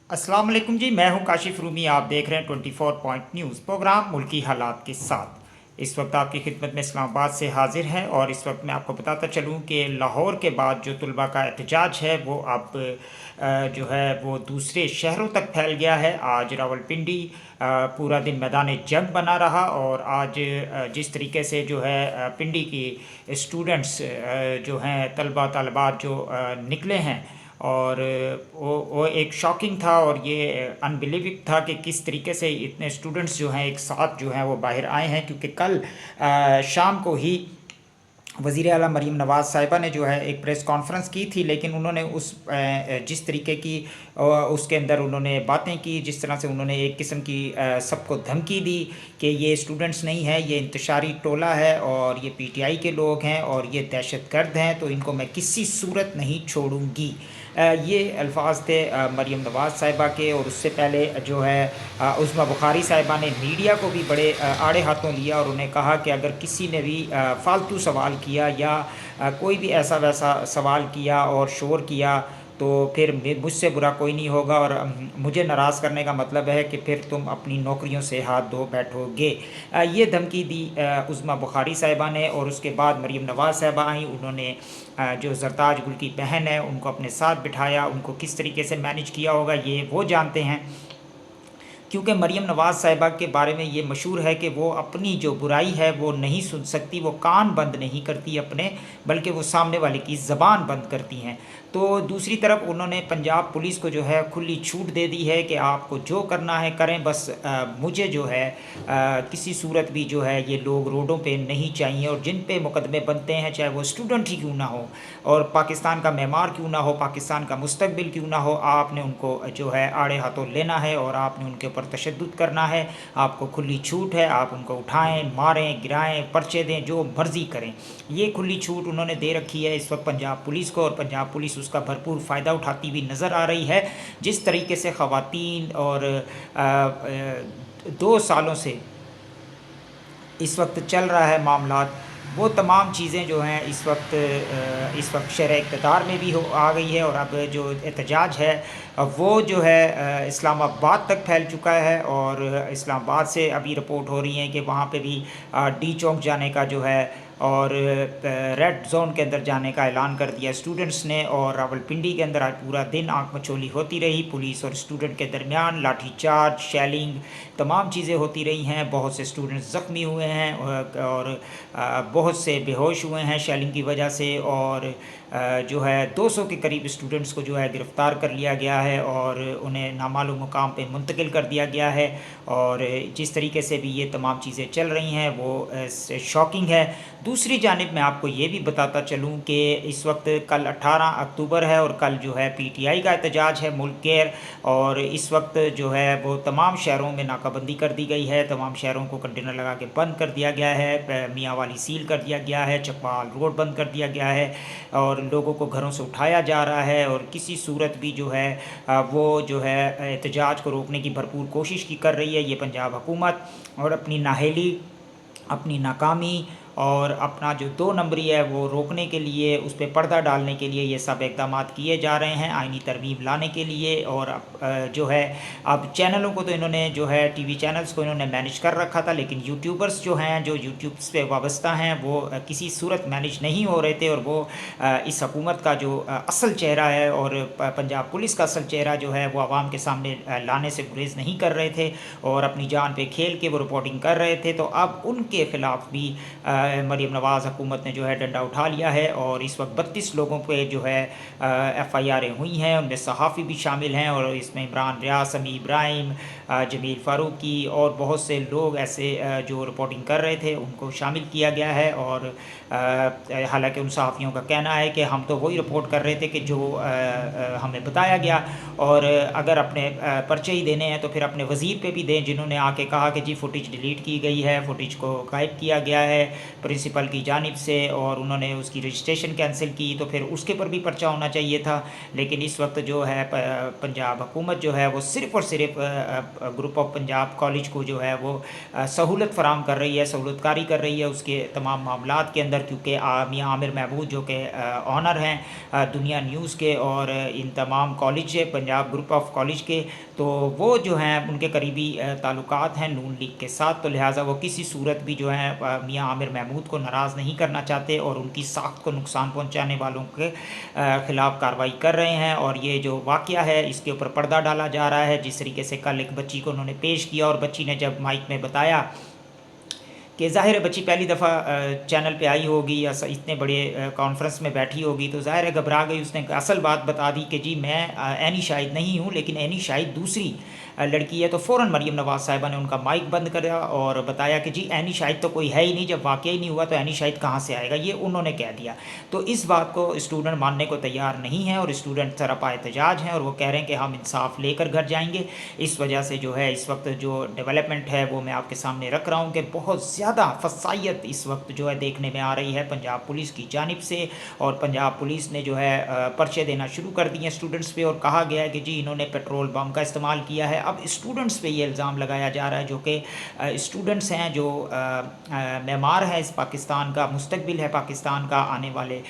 अस्सलाम वालेकुम जी। मैं हूं काशिफ रूमी। आप देख रहे हैं 24 पॉइंट न्यूज़ प्रोग्राम मुल्की हालात के साथ। इस वक्त आपकी खिदमत में इस्लामाबाद से हाजिर हैं और इस वक्त मैं आपको बताता चलूं कि लाहौर के बाद जो तलबा का एहतजाज है वो अब जो है वो दूसरे शहरों तक फैल गया है। आज रावलपिंडी पूरा दिन मैदान जंग बना रहा और आज जिस तरीके से जो है पिंडी की स्टूडेंट्स जो हैं तलबा तलबात जो निकले हैं और वो एक शॉकिंग था और ये अनबिलीविंग था कि किस तरीके से इतने स्टूडेंट्स जो हैं एक साथ जो हैं वो बाहर आए हैं, क्योंकि कल शाम को ही वज़ीर आला मरीम नवाज़ साहिबा ने जो है एक प्रेस कॉन्फ्रेंस की थी, लेकिन उन्होंने उस जिस तरीके की उसके अंदर उन्होंने बातें की, जिस तरह से उन्होंने एक किस्म की सबको धमकी दी कि ये स्टूडेंट्स नहीं है, ये इंतशारी टोला है और ये पीटीआई के लोग हैं और ये दहशतगर्द हैं, तो इनको मैं किसी सूरत नहीं छोड़ूंगी। ये अल्फाज थे मरीम नवाज़ साहिबा के। और उससे पहले जो है उस्मा बुखारी साहिबा ने मीडिया को भी बड़े आड़े हाथों लिया और उन्हें कहा कि अगर किसी ने भी फालतू सवाल किया या कोई भी ऐसा वैसा सवाल किया और शोर किया तो फिर मुझसे बुरा कोई नहीं होगा और मुझे नाराज़ करने का मतलब है कि फिर तुम अपनी नौकरियों से हाथ धो बैठोगे। ये धमकी दी उस्मा बुखारी साहिबा ने। और उसके बाद मरीम नवाज़ साहिबा आई, उन्होंने जो जरताज गुल की बहन है उनको अपने साथ बिठाया। उनको किस तरीके से मैनेज किया होगा ये वो जानते हैं, क्योंकि मरीम नवाज़ साहिबा के बारे में ये मशहूर है कि वो अपनी जो बुराई है वो नहीं सुन सकती, वो कान बंद नहीं करती अपने, बल्कि वो सामने वाले की ज़बान बंद करती हैं। तो दूसरी तरफ उन्होंने पंजाब पुलिस को जो है खुली छूट दे दी है कि आपको जो करना है करें, बस मुझे जो है किसी सूरत भी जो है ये लोग रोडों पे नहीं चाहिए। और जिन पे मुकदमे बनते हैं, चाहे वो स्टूडेंट ही क्यों ना हो और पाकिस्तान का मेमार क्यों ना हो, पाकिस्तान का मुस्तकबिल क्यों ना हो, आपने उनको जो है आड़े हाथों लेना है और आपने उनके ऊपर तशद्दुद करना है। आपको खुली छूट है, आप उनको उठाएं, मारें, गिराएं, पर्चे दें, जो मर्ज़ी करें। ये खुली छूट उन्होंने दे रखी है इस वक्त पंजाब पुलिस को और पंजाब पुलिस उसका भरपूर फ़ायदा उठाती हुई नज़र आ रही है। जिस तरीके से ख़वातीन और 2 सालों से इस वक्त चल रहा है मामलात, वो तमाम चीज़ें जो हैं इस वक्त शरह इक़्तिदार में भी हो आ गई है। और अब जो एहतजाज है वो जो है इस्लामाबाद तक फैल चुका है और इस्लामाबाद से अभी रिपोर्ट हो रही है कि वहाँ पे भी डी चौक जाने का जो है और रेड जोन के अंदर जाने का ऐलान कर दिया स्टूडेंट्स ने। और रावलपिंडी के अंदर आज पूरा दिन आंख मचोली होती रही, पुलिस और स्टूडेंट के दरमियान लाठीचार्ज, शेलिंग, तमाम चीज़ें होती रही हैं। बहुत से स्टूडेंट्स ज़ख्मी हुए हैं और बहुत से बेहोश हुए हैं शेलिंग की वजह से। और जो है 200 के करीब स्टूडेंट्स को जो है गिरफ़्तार कर लिया गया है और उन्हें नामालूम मुकाम पे मुंतकिल कर दिया गया है। और जिस तरीके से भी ये तमाम चीज़ें चल रही हैं वो शॉकिंग है। दूसरी जानिब मैं आपको ये भी बताता चलूँ कि इस वक्त कल 18 अक्टूबर है और कल जो है पीटीआई का एहतजाज है मुल्क केयर। और इस वक्त जो है वो तमाम शहरों में नाकाबंदी कर दी गई है, तमाम शहरों को कंटेनर लगा के बंद कर दिया गया है, मियाँ वाली सील कर दिया गया है, चकवाल रोड बंद कर दिया गया है और लोगों को घरों से उठाया जा रहा है। और किसी सूरत भी जो है वो जो है एहतजाज को रोकने की भरपूर कोशिश की कर रही है ये पंजाब हुकूमत। और अपनी नाअहली, अपनी नाकामी और अपना जो 2 नंबरी है वो रोकने के लिए, उस पर पर्दा डालने के लिए ये सब इकदाम किए जा रहे हैं आइनी तरमीम लाने के लिए। और जो है अब चैनलों को तो इन्होंने जो है टीवी चैनल्स को इन्होंने मैनेज कर रखा था, लेकिन यूट्यूबर्स जो हैं जो यूट्यूब पे वाबस्ता हैं वो किसी सूरत मैनेज नहीं हो रहे थे। और वो इस हुकूमत का जो असल चेहरा है और पंजाब पुलिस का असल चेहरा जो है वो आवाम के सामने लाने से गुरेज नहीं कर रहे थे और अपनी जान पे खेल के वो रिपोर्टिंग कर रहे थे। तो अब उनके ख़िलाफ़ भी मरीम नवाज़ हुकूमत ने जो है डंडा उठा लिया है और इस वक्त 32 लोगों पे जो है FIR हुई हैं, उनमें सहाफ़ी भी शामिल हैं। और इसमें इमरान रियाज, समी इब्राहिम, जमील फ़ारूकी और बहुत से लोग ऐसे जो रिपोर्टिंग कर रहे थे उनको शामिल किया गया है। और हालांकि उन सहाफ़ियों का कहना है कि हम तो वही रिपोर्ट कर रहे थे कि जो हमें बताया गया, और अगर अपने पर्चे ही देने हैं तो फिर अपने वज़ीर पे भी दें जिन्होंने आके कहा कि जी फुटेज डिलीट की गई है, फुटेज को गायब किया गया है, प्रिंसिपल की जानिब से और उन्होंने उसकी रजिस्ट्रेशन कैंसिल की, तो फिर उसके ऊपर भी पर्चा होना चाहिए था। लेकिन इस वक्त जो है पंजाब हुकूमत जो है वो सिर्फ़ और सिर्फ ग्रुप ऑफ पंजाब कॉलेज को जो है वो सहूलत फ़राहम कर रही है, सहूलतकारी कर रही है उसके तमाम मामलात के अंदर, क्योंकि मियाँ आमिर महमूद जो कि ऑनर हैं दुनिया न्यूज़ के और इन तमाम कॉलेज से पंजाब ग्रुप ऑफ कॉलेज के, तो वो जो हैं उनके करीबी ताल्लुकात हैं नून लीग के साथ, तो लिहाजा वो किसी सूरत भी जो है मियाँ आमिर महमूद को नाराज़ नहीं करना चाहते और उनकी साख्त को नुकसान पहुँचाने वालों के ख़िलाफ़ कार्रवाई कर रहे हैं। और ये जो वाक़या है इसके ऊपर पर्दा डाला जा रहा है। जिस तरीके से कल एक बच्ची को उन्होंने पेश किया और बच्ची ने जब माइक में बताया कि ज़ाहिर है बच्ची पहली दफ़ा चैनल पे आई होगी या इतने बड़े कॉन्फ्रेंस में बैठी होगी, तो ज़ाहिर है घबरा गई। उसने असल बात बता दी कि जी मैं एनी शाहिद नहीं हूँ, लेकिन एनी शाहिद दूसरी लड़की है। तो फ़ौरन मरीम नवाज़ साहिबा ने उनका माइक बंद करा और बताया कि जी एनी शाहिद तो कोई है ही नहीं, जब वाक़या ही नहीं हुआ तो एनी शाहिद कहाँ से आएगा, ये उन्होंने कह दिया। तो इस बात को स्टूडेंट मानने को तैयार नहीं है और स्टूडेंट सरापा एहतजाज हैं और वो कह रहे हैं कि हम इंसाफ लेकर घर जाएंगे। इस वजह से जो है इस वक्त जो डेवलपमेंट है वो मैं आपके सामने रख रहा हूँ कि बहुत ज़्यादा फसाइयत इस वक्त जो है देखने में आ रही है पंजाब पुलिस की जानिब से। और पंजाब पुलिस ने जो है पर्चे देना शुरू कर दिए स्टूडेंट्स पे और कहा गया है कि जी इन्होंने पेट्रोल बम का इस्तेमाल किया है। अब स्टूडेंट्स पे ये इल्ज़ाम लगाया जा रहा है, जो कि स्टूडेंट्स हैं जो मेमार है इस पाकिस्तान का, मुस्तकबिल है पाकिस्तान का आने वाले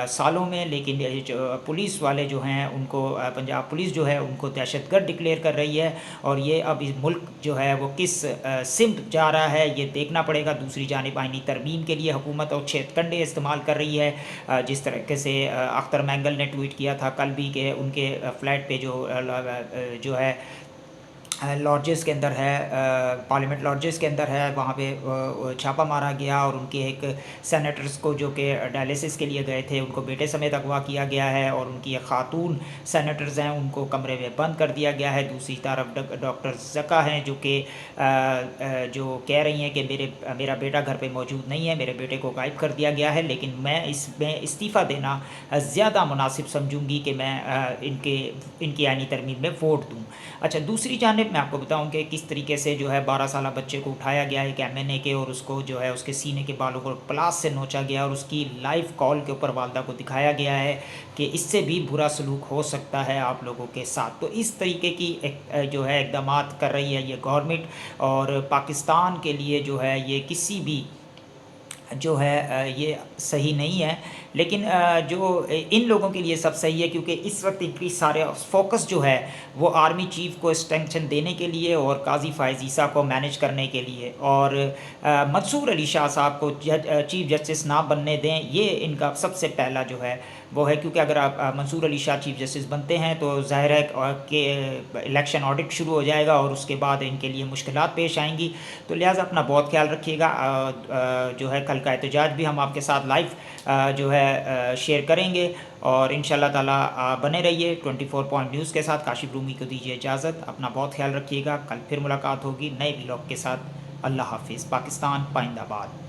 सालों में। लेकिन जो पुलिस वाले जो हैं उनको पंजाब पुलिस जो है उनको दहशतगर्द डिक्लेयर कर रही है और ये अब इस मुल्क जो है वो किस सिमत जा रहा है ये देखना पड़ेगा। दूसरी जानिब आईनी तरमीम के लिए हुकूमत और छेदकंडे इस्तेमाल कर रही है। जिस तरीके से अख्तर मैंगल ने ट्वीट किया था कल भी कि उनके फ्लैट पे जो है लॉर्जेस के अंदर है, पार्लियामेंट लॉर्जेस के अंदर है, वहाँ पे छापा मारा गया और उनके एक सेनेटर्स को जो कि डायलिसिस के लिए गए थे उनको बेटे समेत अगवा किया गया है और उनकी एक खातून सेनेटर्स हैं उनको कमरे में बंद कर दिया गया है। दूसरी तरफ डॉक्टर ज़का हैं जो कि जो कह रही हैं कि मेरा बेटा घर पे मौजूद नहीं है, मेरे बेटे को गायब कर दिया गया है, लेकिन मैं इसमें इस्तीफ़ा देना ज़्यादा मुनासिब समझूंगी कि मैं इनकी आईनी तरमीम में वोट दूँ। अच्छा, दूसरी जानिब मैं आपको बताऊं कि किस तरीके से जो है 12 साल बच्चे को उठाया गया एक एमएनए के और उसको जो है उसके सीने के बालों को प्लास से नोचा गया और उसकी लाइव कॉल के ऊपर वालदा को दिखाया गया है कि इससे भी बुरा सलूक हो सकता है आप लोगों के साथ। तो इस तरीके की जो है इक़दामात कर रही है ये गवर्नमेंट और पाकिस्तान के लिए जो है ये किसी भी जो है ये सही नहीं है। लेकिन जो इन लोगों के लिए सब सही है क्योंकि इस वक्त इनकी सारे फोकस जो है वो आर्मी चीफ को एक्सटेंशन देने के लिए और काजी फ़ायज़ ईसा को मैनेज करने के लिए और मंसूर अली शाह साहब को चीफ जस्टिस ना बनने दें, ये इनका सबसे पहला जो है वो है। क्योंकि अगर आप मंसूर अली शाह चीफ जस्टिस बनते हैं तो ज़ाहिर है कि इलेक्शन ऑडिट शुरू हो जाएगा और उसके बाद इनके लिए मुश्किलात पेश आएंगी। तो लिहाजा अपना बहुत ख्याल रखिएगा। जो है कल का एहतजाज भी हम आपके साथ लाइव जो है शेयर करेंगे और इंशाल्लाह ताला बने रहिए 24 पॉइंट न्यूज़ के साथ। काशिफ रूमी को दीजिए इजाज़त, अपना बहुत ख्याल रखिएगा। कल फिर मुलाकात होगी नए व्लॉग के साथ। अल्लाह हाफिज़। पाकिस्तान पाइंदाबाद।